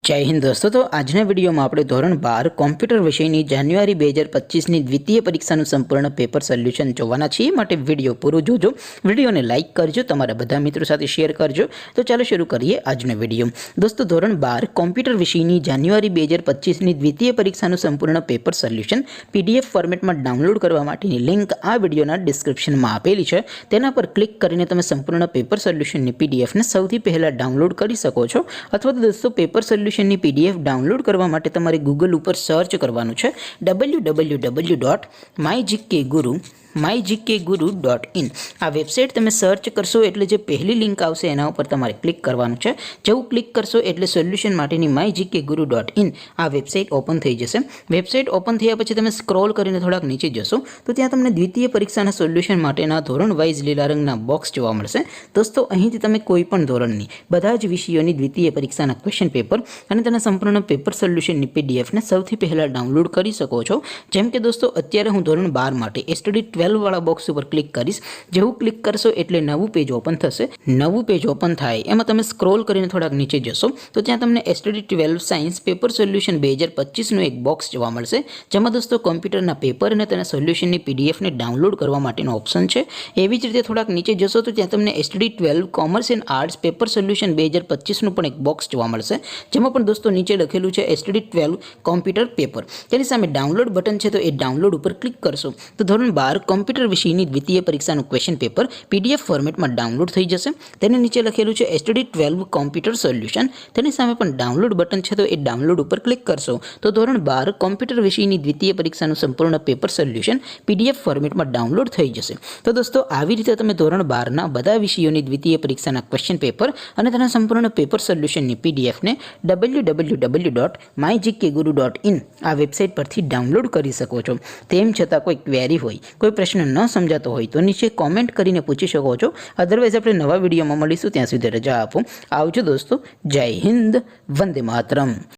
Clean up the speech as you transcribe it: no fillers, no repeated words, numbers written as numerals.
जय हिंद दोस्तों। तो आजना विडियो में આપણે ધોરણ 12 કોમ્પ્યુટર વિષયની જાન્યુઆરી 2025 ની દ્વિતીય પરીક્ષાનું સંપૂર્ણ પેપર સોલ્યુશન જોવાના છીએ। માટે વિડિયો પૂરો જોજો, વિડિયોને લાઈક કરજો, તમારા બધા મિત્રો સાથે શેર કરજો। તો ચાલો શરૂ કરીએ આજનો વિડિયો। દોસ્તો ધોરણ 12 કોમ્પ્યુટર વિષયની જાન્યુઆરી 2025 ની દ્વિતીય પરીક્ષાનું સંપૂર્ણ પેપર સોલ્યુશન પીડીએફ ફોર્મેટમાં ડાઉનલોડ કરવા માટેની લિંક આ વિડિયોના ડિસ્ક્રિપ્શનમાં આપેલી છે। તેના પર ક્લિક કરીને તમે સંપૂર્ણ પેપર સોલ્યુશનની પીડીએફને સૌથી પહેલા ડાઉનલોડ કરી શકો છો। અથવા તો દોસ્તો પેપર સોલ્યુશન पीडीएफ डाउनलॉड करवा माटे तमारे गूगल पर सर्च करवानुं छे www.mygkguru.in। आ वेबसाइट तमे सर्च करशो एटले जे पहली लिंक आवशे एना पर तमारे क्लिक करवानुं छे। जेवुं क्लिक करशो एटले सोल्यूशन माटेनी mygkguru.in आ वेबसाइट ओपन थई जशे। वेबसाइट ओपन थया पछी तमे स्क्रॉल करीने थोड़ाक नीचे जशो तो त्यां तमने द्वितीय परीक्षाना सोल्यूशन माटेना धोरण वाइज लीला रंगना बॉक्स जोवा मळशे। दोस्तों અહીંથી તમે કોઈપણ ધોરણની બધા જ વિષયોની દ્વિતીય પરીક્ષાના ક્વેશ્ચન પેપર અને તેના સંપૂર્ણ પેપર સોલ્યુશનની પીડીએફને સૌથી પહેલા ડાઉનલોડ કરી શકો છો। જેમ કે દોસ્તો અત્યારે હું ધોરણ 12 માટે એસટીડી 12 વાળા બોક્સ ઉપર ક્લિક કરીશ। જેવું ક્લિક કરશો એટલે નવું પેજ ઓપન થશે। નવું પેજ ઓપન થાય એમાં તમે સ્ક્રોલ કરીને થોડાક નીચે જશો તો ત્યાં તમને એસટીડી 12 સાયન્સ પેપર સોલ્યુશન 2025 નું એક બોક્સ જોવા મળશે, જેમાં દોસ્તો કોમ્પ્યુટરના પેપર અને તેના સોલ્યુશનની પીડીએફને ડાઉનલોડ કરવા માટેનો ઓપ્શન છે। એવી જ રીતે થોડાક નીચે જશો તો ત્યાં તમને STD 12 commerce and arts paper solution 2025 નું પણ એક બોક્સ જોવા મળશે, જેમાં પણ દોસ્તો નીચે લખેલું છે એસટીડી 12 કોમ્પ્યુટર પેપર। તેની સામે ડાઉનલોડ બટન છે તો એ ડાઉનલોડ ઉપર ક્લિક કરશો તો ધોરણ 12 કોમ્પ્યુટર વિષયની દ્વિતીય પરીક્ષાનું ક્વેશ્ચન પેપર પીડીએફ ફોર્મેટમાં ડાઉનલોડ થઈ જશે। તેની નીચે લખેલું છે એસટીડી 12 કોમ્પ્યુટર સોલ્યુશન, તેની સામે પણ ડાઉનલોડ બટન છે તો એ ડાઉનલોડ ઉપર ક્લિક કરશો તો ધોરણ 12 કોમ્પ્યુટર વિષયની દ્વિતીય પરીક્ષાનું સંપૂર્ણ પેપર સોલ્યુશન પીડીએફ ફોર્મેટમાં ડાઉનલોડ થઈ જશે। તો દોસ્તો આવી રીતે તમે ધોરણ 12 ના બધા વિષયોની દ્વિતીય પરીક્ષાના ક્વેશ્ચન પેપર અને તેના સંપૂર્ણ પેપર સોલ્યુશનની પીડીએફને www.mygkguru.in આ વેબસાઇટ પરથી ડાઉનલોડ કરી શકો છો। તેમ છતાં કોઈ ક્વેરી હોય, કોઈ પ્રશ્ન ન સમજાતો હોય તો નીચે કોમેન્ટ કરીને પૂછી શકો છો। અધરવાઇઝ આપણે નવા વિડીયોમાં મળીશું, ત્યાં સુધી રજા આપો। આવજો દોસ્તો, જય હિન્દ, વંદે માતરમ।